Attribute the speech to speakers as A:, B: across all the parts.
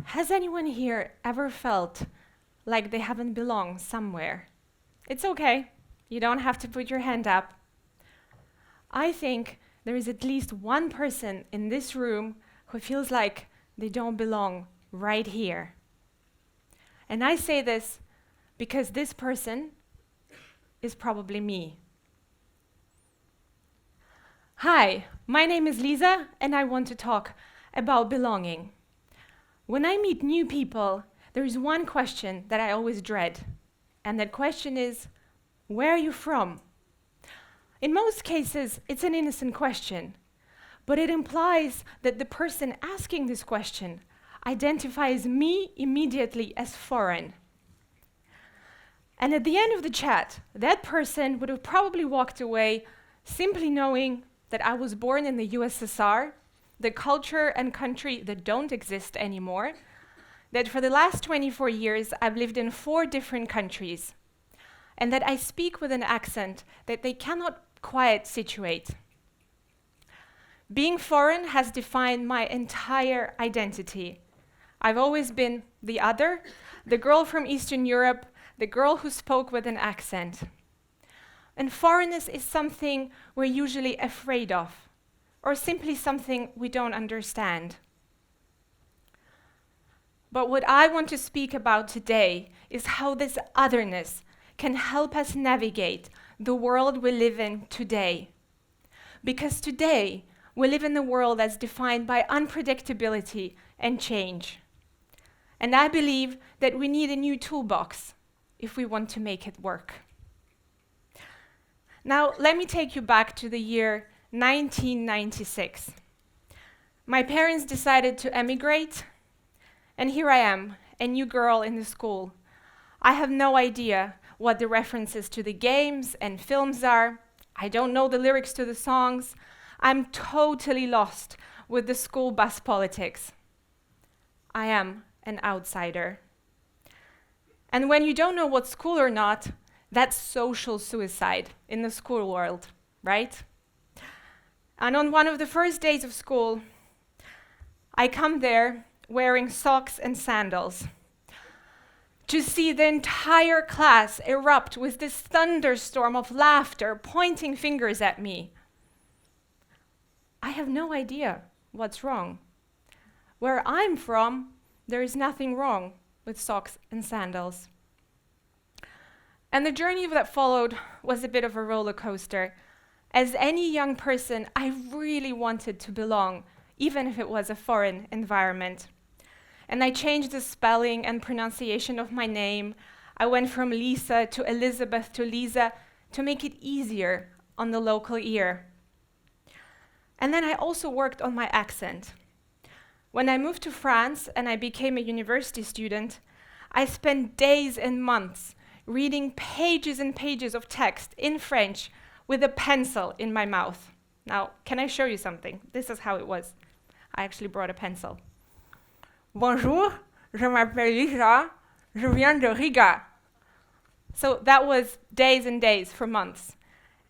A: Has anyone here ever felt like they haven't belonged somewhere? It's okay. You don't have to put your hand up. I think there is at least one person in this room who feels like they don't belong right here. And I say this because this person is probably me. Hi, my name is Liza, and I want to talk about belonging. When I meet new people, there is one question that I always dread, and that question is, where are you from? In most cases, it's an innocent question, but it implies that the person asking this question identifies me immediately as foreign. And at the end of the chat, that person would have probably walked away simply knowing that I was born in the USSR, the culture and country that don't exist anymore, that for the last 24 years I've lived in 4 different countries, and that I speak with an accent that they cannot quite situate. Being foreign has defined my entire identity. I've always been the other, the girl from Eastern Europe, the girl who spoke with an accent. And foreignness is something we're usually afraid of, or simply something we don't understand. But what I want to speak about today is how this otherness can help us navigate the world we live in today. Because today, we live in a world that's defined by unpredictability and change. And I believe that we need a new toolbox if we want to make it work. Now, let me take you back to the year 1996. My parents decided to emigrate, and here I am, a new girl in the school. I have no idea what the references to the games and films are. I don't know the lyrics to the songs. I'm totally lost with the school bus politics. I am an outsider. And when you don't know what's cool or not, that's social suicide in the school world, right? And on one of the first days of school, I come there wearing socks and sandals to see the entire class erupt with this thunderstorm of laughter, pointing fingers at me. I have no idea what's wrong. Where I'm from, there is nothing wrong with socks and sandals. And the journey that followed was a bit of a roller coaster. As any young person, I really wanted to belong, even if it was a foreign environment. And I changed the spelling and pronunciation of my name. I went from Lisa to Elizabeth to Liza to make it easier on the local ear. And then I also worked on my accent. When I moved to France and I became a university student, I spent days and months reading pages and pages of text in French with a pencil in my mouth. Now, can I show you something? This is how it was. I actually brought a pencil. Bonjour, je m'appelle Liza, je viens de Riga. So that was days and days for months.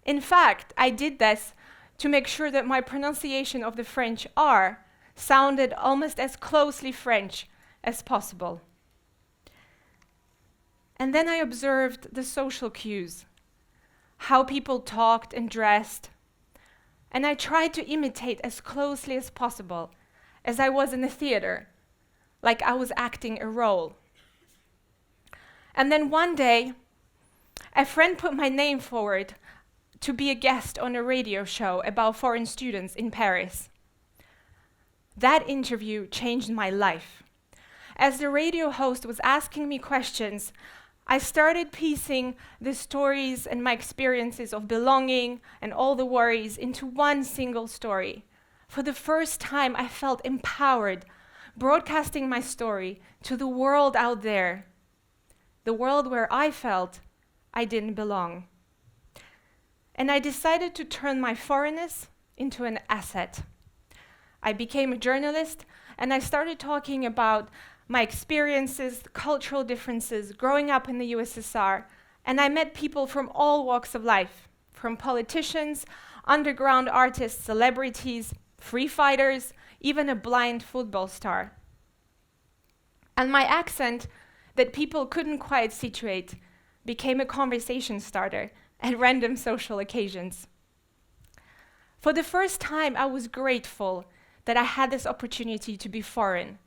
A: In fact, I did this to make sure that my pronunciation of the French R sounded almost as closely French as possible. And then I observed the social cues, how people talked and dressed, and I tried to imitate as closely as possible, as I was in the theater, like I was acting a role. And then one day, a friend put my name forward to be a guest on a radio show about foreign students in Paris. That interview changed my life. As the radio host was asking me questions, I started piecing the stories and my experiences of belonging and all the worries into one single story. For the first time, I felt empowered, broadcasting my story to the world out there, the world where I felt I didn't belong. And I decided to turn my foreignness into an asset. I became a journalist, and I started talking about my experiences, cultural differences, growing up in the USSR, and I met people from all walks of life, from politicians, underground artists, celebrities, free fighters, even a blind football star. And my accent, that people couldn't quite situate, became a conversation starter at random social occasions. For the first time, I was grateful that I had this opportunity to be foreign.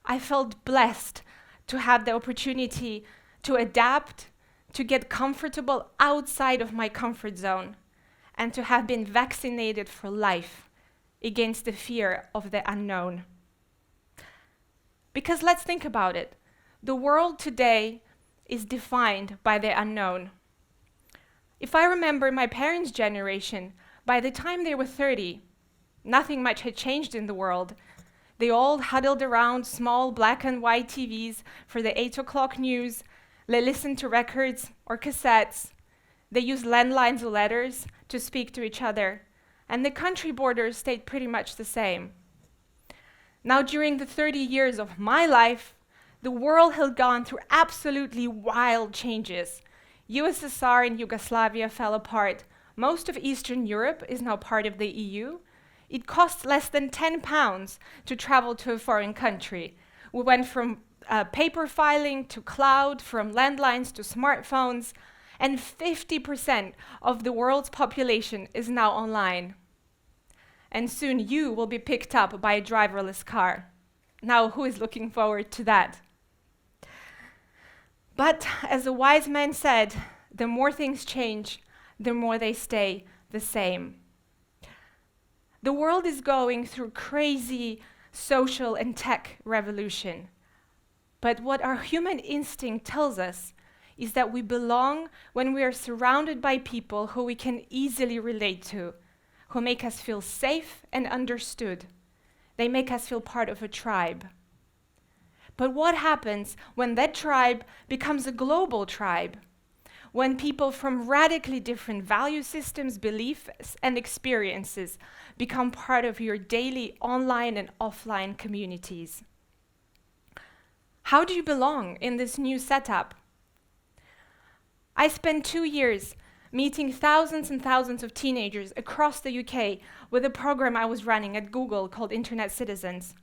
A: I felt blessed to have the opportunity to adapt, to get comfortable outside of my comfort zone, and to have been vaccinated for life against the fear of the unknown. Because let's think about it. The world today is defined by the unknown. If I remember my parents' generation, by the time they were 30, nothing much had changed in the world. They all huddled around small black and white TVs for the 8 o'clock news. They listened to records or cassettes. They used landlines or letters to speak to each other. And the country borders stayed pretty much the same. Now, during the 30 years of my life, the world had gone through absolutely wild changes. USSR and Yugoslavia fell apart. Most of Eastern Europe is now part of the EU. It costs less than £10 to travel to a foreign country. We went from paper filing to cloud, from landlines to smartphones, and 50% of the world's population is now online. And soon you will be picked up by a driverless car. Now, who is looking forward to that? But as a wise man said, the more things change, the more they stay the same. The world is going through crazy social and tech revolution. But what our human instinct tells us is that we belong when we are surrounded by people who we can easily relate to, who make us feel safe and understood. They make us feel part of a tribe. But what happens when that tribe becomes a global tribe? When people from radically different value systems, beliefs, and experiences become part of your daily online and offline communities? How do you belong in this new setup? I spent 2 years meeting thousands and thousands of teenagers across the UK with a program I was running at Google called Internet Citizens.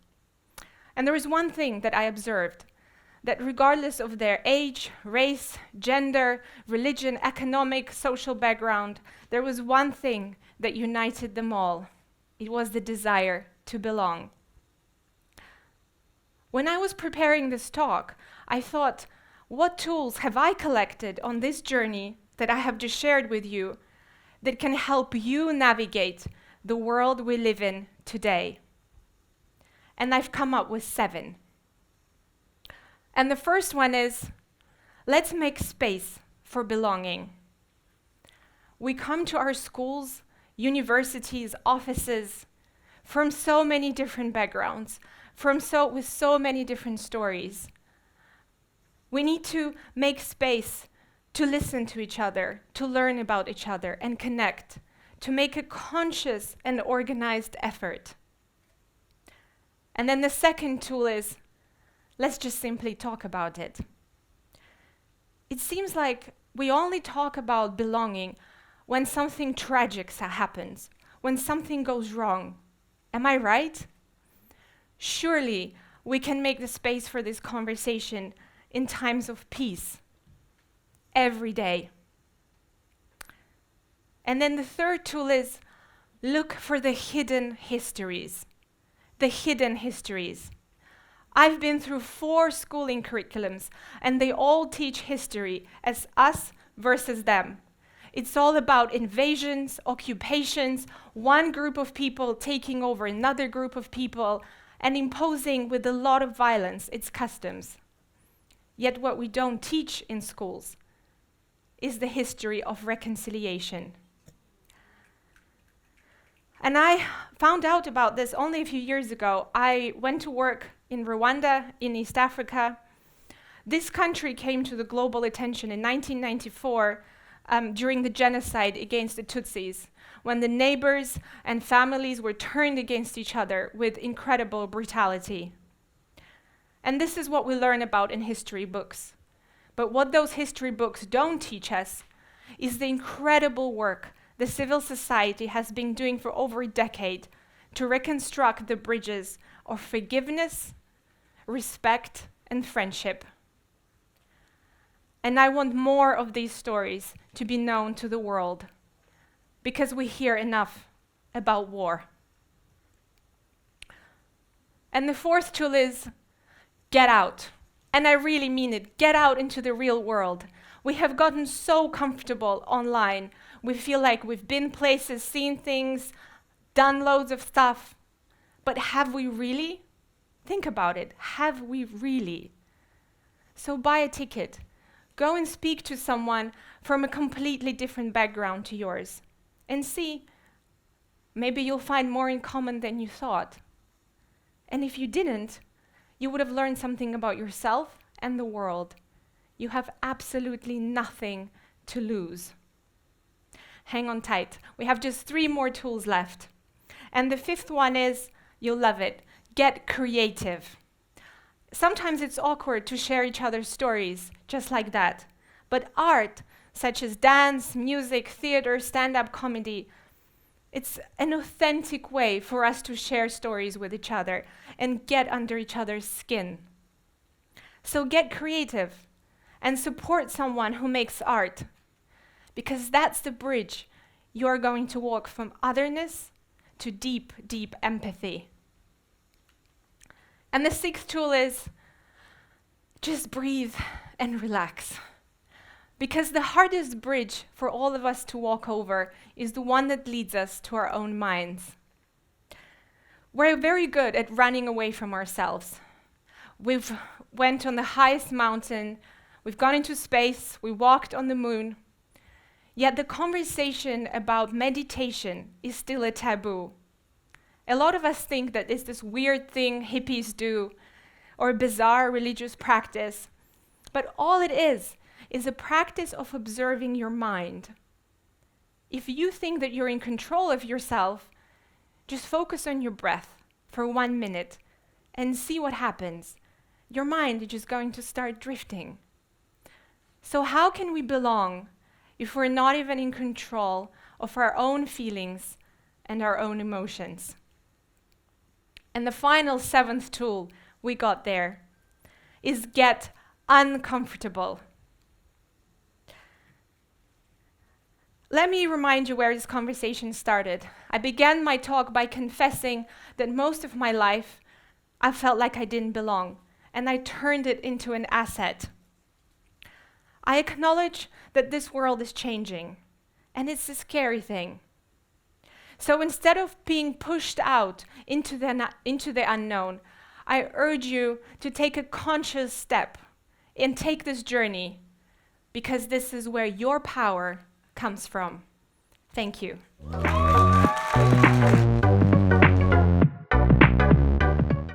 A: And there was one thing that I observed, that regardless of their age, race, gender, religion, economic, social background, there was one thing that united them all. It was the desire to belong. When I was preparing this talk, I thought, what tools have I collected on this journey that I have just shared with you that can help you navigate the world we live in today? And I've come up with 7. And the first one is, let's make space for belonging. We come to our schools, universities, offices from so many different backgrounds, with so many different stories. We need to make space to listen to each other, to learn about each other and connect, to make a conscious and organized effort. And then the second tool is, let's just simply talk about it. It seems like we only talk about belonging when something tragic happens, when something goes wrong. Am I right? Surely we can make the space for this conversation in times of peace, every day. And then the third tool is, look for the hidden histories. The hidden histories. I've been through 4 schooling curriculums, and they all teach history as us versus them. It's all about invasions, occupations, one group of people taking over another group of people, and imposing with a lot of violence its customs. Yet what we don't teach in schools is the history of reconciliation. And I found out about this only a few years ago. I went to work in Rwanda, in East Africa. This country came to the global attention in 1994 during the genocide against the Tutsis, when the neighbors and families were turned against each other with incredible brutality. And this is what we learn about in history books. But what those history books don't teach us is the incredible work the civil society has been doing for over a decade to reconstruct the bridges of forgiveness, respect, and friendship. And I want more of these stories to be known to the world, because we hear enough about war. And the fourth tool is get out. And I really mean it. Get out into the real world. We have gotten so comfortable online. We feel like we've been places, seen things, done loads of stuff. But have we really? Think about it. Have we really? So buy a ticket. Go and speak to someone from a completely different background to yours. And see, maybe you'll find more in common than you thought. And if you didn't, you would have learned something about yourself and the world. You have absolutely nothing to lose. Hang on tight. We have just 3 more tools left. And the 5th one is, you'll love it, get creative. Sometimes it's awkward to share each other's stories, just like that. But art, such as dance, music, theater, stand-up comedy, it's an authentic way for us to share stories with each other and get under each other's skin. So get creative and support someone who makes art, because that's the bridge you're going to walk from otherness to deep, deep empathy. And the 6th tool is just breathe and relax. Because the hardest bridge for all of us to walk over is the one that leads us to our own minds. We're very good at running away from ourselves. We've went on the highest mountain, we've gone into space, we walked on the moon. Yet the conversation about meditation is still a taboo. A lot of us think that it's this weird thing hippies do, or a bizarre religious practice. But all it is a practice of observing your mind. If you think that you're in control of yourself, just focus on your breath for 1 minute and see what happens. Your mind is just going to start drifting. So how can we belong if we're not even in control of our own feelings and our own emotions? And the final 7th tool we got there is get uncomfortable. Let me remind you where this conversation started. I began my talk by confessing that most of my life I felt like I didn't belong, and I turned it into an asset. I acknowledge that this world is changing, and it's a scary thing. So instead of being pushed out into the unknown, I urge you to take a conscious step and take this journey, because this is where your power comes from. Thank you.